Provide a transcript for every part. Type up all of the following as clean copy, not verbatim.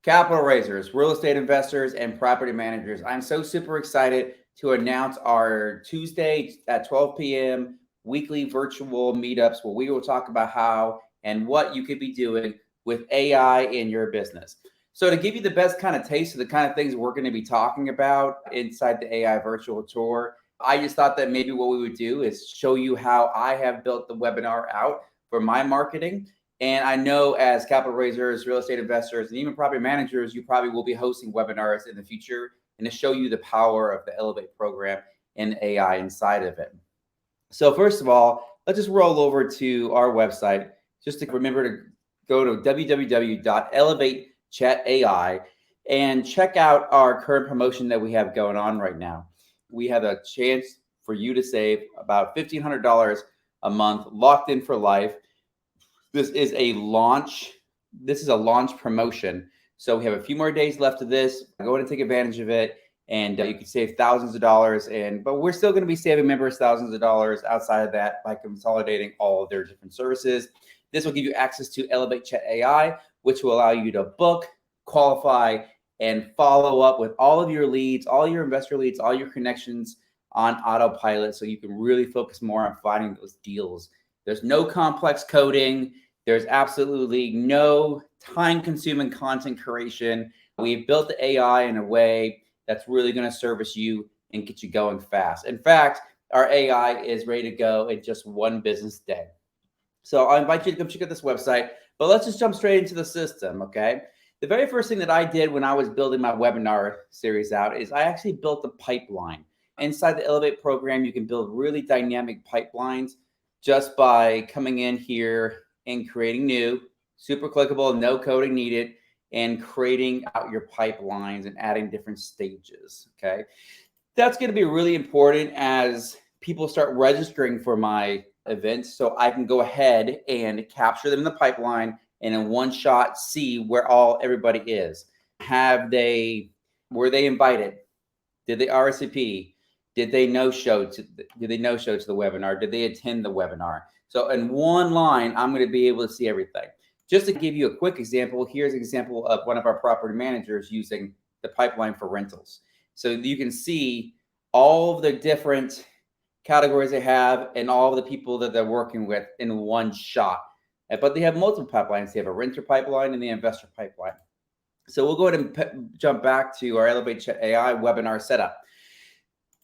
Capital raisers, real estate investors, and property managers. I'm so super excited to announce our Tuesday at 12 p.m. weekly virtual meetups where we will talk about how and what you could be doing with AI in your business. So, to give you the best kind of taste of the kind of things we're going to be talking about inside the AI virtual tour, I just thought that maybe what we would do is show you how I have built the webinar out for my marketing. And I know as capital raisers, real estate investors, and even property managers, you probably will be hosting webinars in the future and to show you the power of the Elevate program and AI inside of it. So first of all, let's just roll over to our website. Just to remember to go to www.elevatechat.ai and check out our current promotion that we have going on right now. We have a chance for you to save about $1,500 a month, locked in for life. This is a launch. This is a launch promotion. So we have a few more days left of this. Go ahead and take advantage of it. And you can save thousands of dollars. But we're still going to be saving members thousands of dollars outside of that by consolidating all of their different services. This will give you access to Elevate Chat AI, which will allow you to book, qualify, and follow up with all of your leads, all your investor leads, all your connections on autopilot so you can really focus more on finding those deals. There's no complex coding. There's absolutely no time-consuming content creation. We've built the AI in a way that's really going to service you and get you going fast. In fact, our AI is ready to go in just one business day. So I invite you to come check out this website, but let's just jump straight into the system, okay? The very first thing that I did when I was building my webinar series out is I actually built a pipeline. Inside the Elevate program, you can build really dynamic pipelines just by coming in here and creating new, super clickable, no coding needed, and creating out your pipelines and adding different stages, okay? That's going to be really important as people start registering for my events so I can go ahead and capture them in the pipeline and in one shot see where everybody is. Were they invited? Did they RSVP? Did they no-show to the webinar? Did they attend the webinar? So in one line, I'm going to be able to see everything. Just to give you a quick example, here's an example of one of our property managers using the pipeline for rentals. So you can see all of the different categories they have and all of the people that they're working with in one shot. But they have multiple pipelines. They have a renter pipeline and the investor pipeline. So we'll go ahead and jump back to our Elevate Chat AI webinar setup.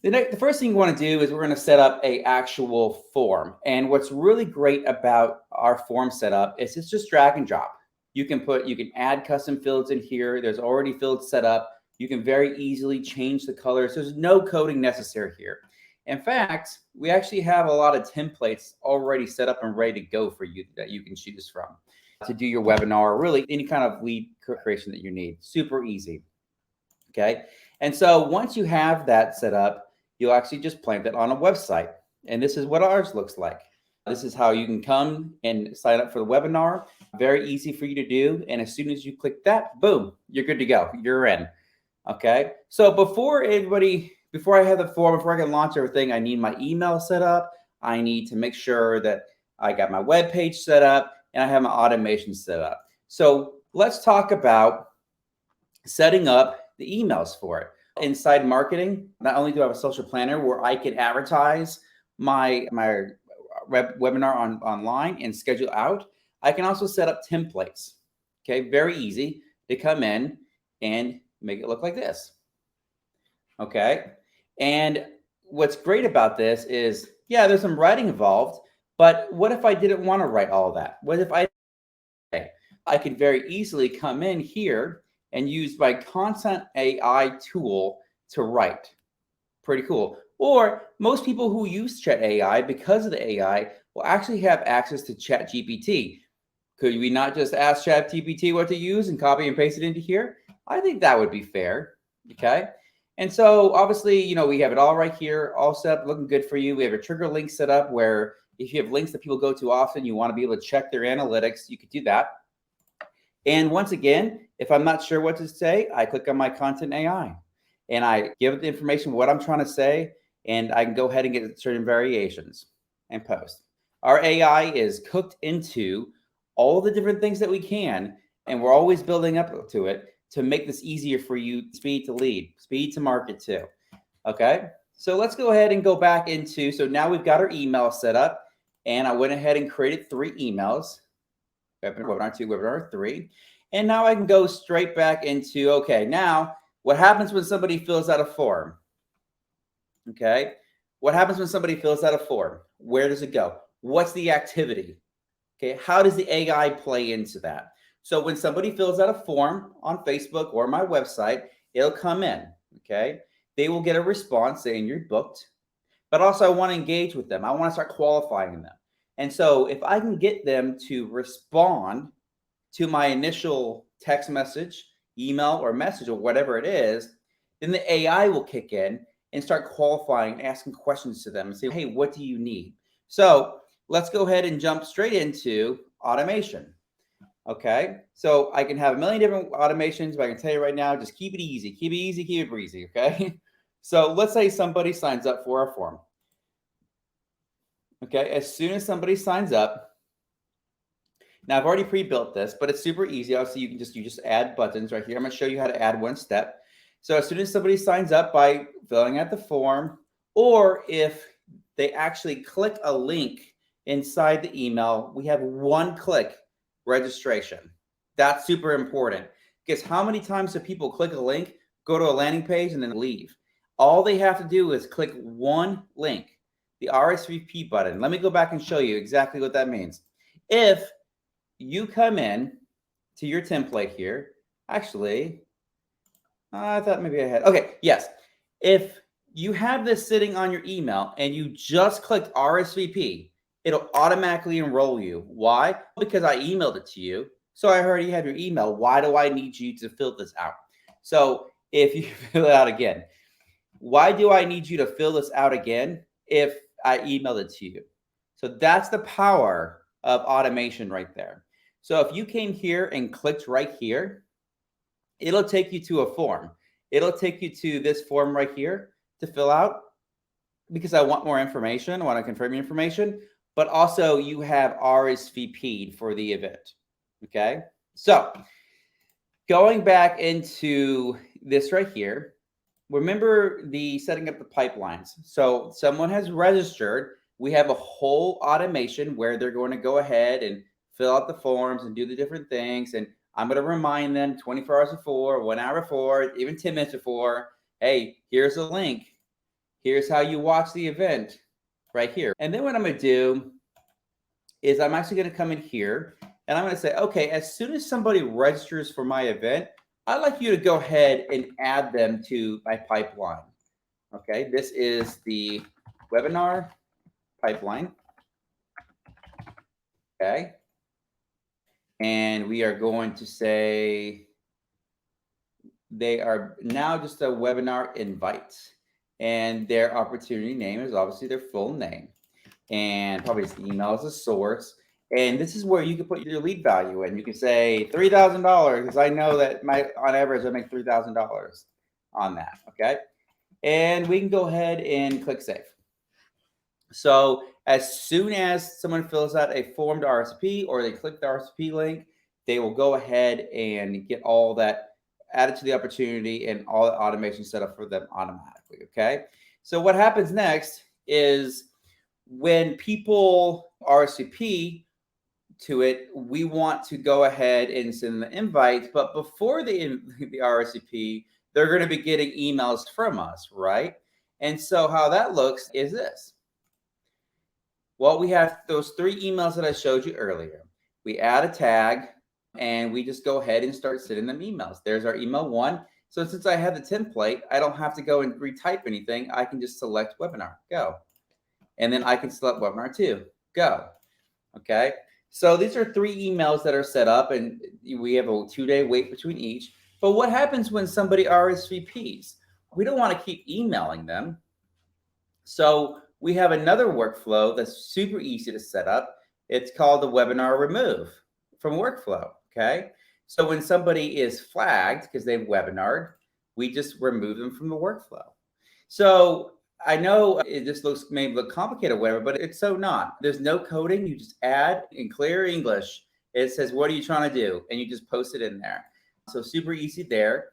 The first thing you want to do is we're going to set up an actual form. And what's really great about our form setup is it's just drag and drop. You can add custom fields in here. There's already fields set up. You can very easily change the colors. There's no coding necessary here. In fact, we actually have a lot of templates already set up and ready to go for you that you can choose from to do your webinar, or really any kind of lead creation that you need. Super easy. Okay. And so once you have that set up, you'll actually just plant it on a website. And this is what ours looks like. This is how you can come and sign up for the webinar. Very easy for you to do. And as soon as you click that, boom, you're good to go. You're in. Okay. So before I have the form, before I can launch everything, I need my email set up. I need to make sure that I got my web page set up and I have my automation set up. So let's talk about setting up the emails for it. Inside marketing, not only do I have a social planner where I can advertise my webinar online and schedule out, I can also set up templates. Okay, very easy to come in and make it look like this. Okay, and what's great about this is, yeah, there's some writing involved, but what if I didn't want to write all that? What if I could very easily come in here and use my content AI tool to write. Pretty cool. Or most people who use Chat AI, because of the AI, will actually have access to Chat GPT. Could we not just ask Chat GPT what to use and copy and paste it into here? I think that would be fair. Okay. And so obviously, we have it all right here, all set up, looking good for you. We have a trigger link set up where if you have links that people go to often, you want to be able to check their analytics, you could do that. And once again, if I'm not sure what to say, I click on my content AI and I give it the information, what I'm trying to say, and I can go ahead and get certain variations and post. Our AI is cooked into all the different things that we can, and we're always building up to it to make this easier for you, speed to lead, speed to market too. Okay, so let's go ahead and go back into, so now we've got our email set up, and I went ahead and created 3 emails, webinar 2, webinar 3. And now I can go straight back into, okay, now what happens when somebody fills out a form? Okay, what happens when somebody fills out a form? Where does it go? What's the activity? Okay, how does the AI play into that? So when somebody fills out a form on Facebook or my website, it'll come in, okay? They will get a response saying you're booked, but also I want to engage with them. I want to start qualifying them. And so if I can get them to respond to my initial text message, email, or message, or whatever it is, then the AI will kick in and start qualifying and asking questions to them and say, hey, what do you need? So let's go ahead and jump straight into automation. Okay, so I can have a million different automations, but I can tell you right now, just keep it easy, keep it easy, keep it breezy. Okay, so let's say somebody signs up for our form. Okay, as soon as somebody signs up, now I've already pre-built this, but it's super easy. Obviously, you just add buttons right here. I'm going to show you how to add one step. So as soon as somebody signs up by filling out the form, or if they actually click a link inside the email, we have one click registration. That's super important, because how many times do people click a link, go to a landing page, and then leave? All they have to do is click one link, the RSVP button. Let me go back and show you exactly what that means. If you come in to your template here, actually, I thought maybe I had, okay, yes. If you have this sitting on your email and you just clicked RSVP, it'll automatically enroll you. Why? Because I emailed it to you. So I already have your email. Why do I need you to fill this out? So if you fill it out again, why do I need you to fill this out again if I emailed it to you? So that's the power of automation right there. So if you came here and clicked right here, it'll take you to a form. It'll take you to this form right here to fill out, because I want more information. I want to confirm your information, but also you have RSVP'd for the event. Okay. So going back into this right here, remember the setting up the pipelines. So someone has registered. We have a whole automation where they're going to go ahead and fill out the forms and do the different things. And I'm going to remind them 24 hours before, 1 hour before, even 10 minutes before, hey, here's a link. Here's how you watch the event right here. And then what I'm going to do is I'm actually going to come in here and I'm going to say, okay, as soon as somebody registers for my event, I'd like you to go ahead and add them to my pipeline. Okay, this is the webinar pipeline. Okay. And we are going to say they are now just a webinar invite. And their opportunity name is obviously their full name. And probably the email is a source. And this is where you can put your lead value in. You can say $3,000, because I know that on average I make $3,000 on that. Okay. And we can go ahead and click save. So as soon as someone fills out a form to RSVP or they click the RSVP link, they will go ahead and get all that added to the opportunity and all the automation set up for them automatically. Okay. So what happens next is when people RSVP to it, we want to go ahead and send the invites. But before the RSVP, they're going to be getting emails from us, right? And so how that looks is this. Well, we have those 3 emails that I showed you earlier. We add a tag and we just go ahead and start sending them emails. There's our email 1. So since I have the template, I don't have to go and retype anything. I can just select webinar, go. And then I can select webinar 2, go. Okay. So these are 3 emails that are set up and we have a 2-day wait between each. But what happens when somebody RSVPs? We don't want to keep emailing them. So we have another workflow that's super easy to set up. It's called the webinar remove from workflow. Okay. So when somebody is flagged because they've webinared, we just remove them from the workflow. So I know it just may look complicated or whatever, but it's so not. There's no coding. You just add in clear English. It says, what are you trying to do? And you just post it in there. So super easy there.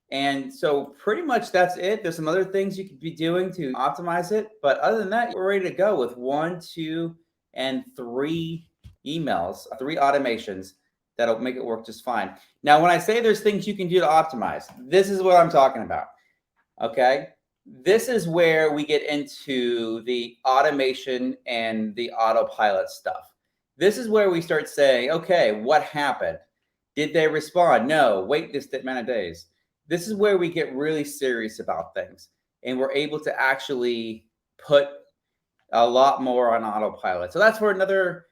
And so pretty much that's it. There's some other things you could be doing to optimize it. But other than that, we're ready to go with 1, 2, and 3 emails, 3 automations that'll make it work just fine. Now, when I say there's things you can do to optimize, this is what I'm talking about. Okay. This is where we get into the automation and the autopilot stuff. This is where we start saying, okay, what happened? Did they respond? No. Wait this amount of days. This is where we get really serious about things, and we're able to actually put a lot more on autopilot. So that's for another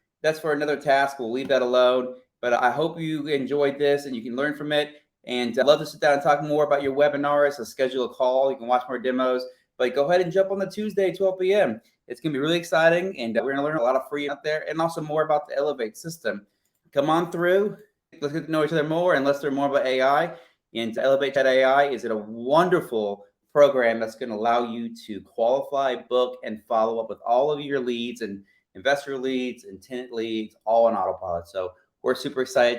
task. We'll leave that alone. But I hope you enjoyed this and you can learn from it. And I'd love to sit down and talk more about your webinars. So schedule a call. You can watch more demos. But go ahead and jump on the Tuesday, 12 p.m. It's going to be really exciting. And we're going to learn a lot of free out there and also more about the Elevate system. Come on through. Let's get to know each other more and let's learn more about AI. And Elevate AI is a wonderful program that's going to allow you to qualify, book, and follow up with all of your leads and investor leads and tenant leads all on autopilot. So we're super excited